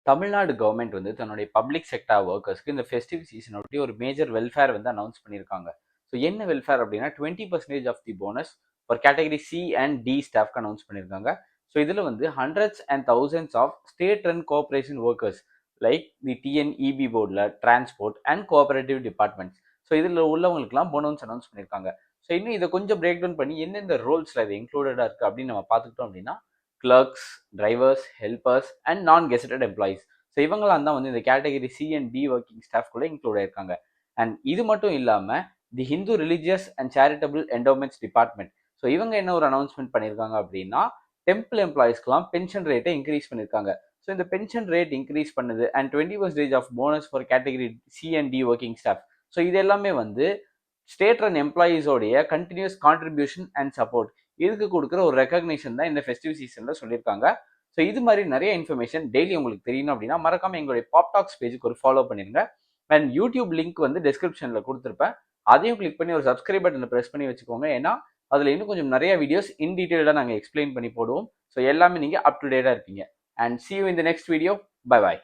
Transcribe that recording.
Tamil Nadu government வந்து தன்னுடைய public sector ஒர்க்கர்ஸ்க்கு இந்த ஃபெஸ்டிவ் சீசன் ஒட்டி ஒரு மேஜர் வெல்ஃபேர் வந்து அனௌன்ஸ் பண்ணியிருக்காங்க. ஸோ என்ன வெல்ஃபேர் அப்படின்னா 20% ஆஃப் தி போனஸ் ஒரு கேட்டகரி சி அண்ட் டி ஸ்டாஃப்க்கு அனௌன்ஸ் பண்ணியிருக்காங்க. ஸோ இதில் வந்து hundreds and thousands of state and cooperation workers like the TNEB போர்டில் transport and cooperative departments, so இதில் உள்ளவங்களுக்குலாம் போனஸ் அனௌன்ஸ் பண்ணியிருக்காங்க. ஸோ இன்னும் இதை கொஞ்சம் பிரேக் டவுன் பண்ணி எந்தெந்த ரோல்ஸில் இது இன்க்ளூடடாக இருக்குது அப்படின்னு நம்ம பார்த்துக்கிட்டோம் அப்படின்னா clerks, drivers, helpers and non gazetted employees. So இவங்களாம் தான் வந்து இந்த category C and D working ஸ்டாஃப்குள்ளே இன்க்ளூட் ஆயிருக்காங்க. அண்ட் இது மட்டும் இல்லாமல் the Hindu religious and charitable endowments department, so இவங்க என்ன ஒரு அனௌன்ஸ்மெண்ட் பண்ணியிருக்காங்க அப்படின்னா டெம்பிள் எம்ப்ளாயிஸ்க்குலாம் பென்ஷன் ரேட்டை இன்க்ரீஸ் பண்ணியிருக்காங்க. ஸோ இந்த பென்ஷன் ரேட் இன்க்ரீஸ் பண்ணது and 20% of bonus for category C and D working staff. So இது எல்லாமே வந்து ஸ்டேட் அண்ட் எம்ப்ளாயீஸோடைய கண்டினியூஸ் கான்ட்ரிபியூஷன் அண்ட் சப்போர்ட் இதுக்கு கொடுக்குற ஒரு ரெகக்னேஷன் தான் இந்த ஃபெஸ்டிவ் சீசனில் சொல்லியிருக்காங்க. ஸோ இது மாதிரி நிறைய இன்ஃபர்மேஷன் டெய்லி உங்களுக்கு தெரியணும் அப்படின்னா மறக்காம எங்களுடைய பாப்டாக்ஸ் பேஜுக்கு ஒரு ஃபாலோ பண்ணிருங்க. அண்ட் யூடியூப் லிங்க் வந்து டிஸ்கிரிப்ஷனில் கொடுத்துருப்பேன், அதையும் கிளிக் பண்ணி ஒரு சப்ஸ்கிரைப் பட்டனை ப்ரெஸ் பண்ணி வச்சுக்கோங்க. ஏன்னா அதில் இன்னும் கொஞ்சம் நிறைய வீடியோஸ் இன் டீட்டெயிலாக நாங்கள் எக்ஸ்பிளைன் பண்ணி போடுவோம். ஸோ எல்லாமே நீங்கள் அப் டு டேட்டாக இருப்பீங்க. And see you in the next video. Bye bye.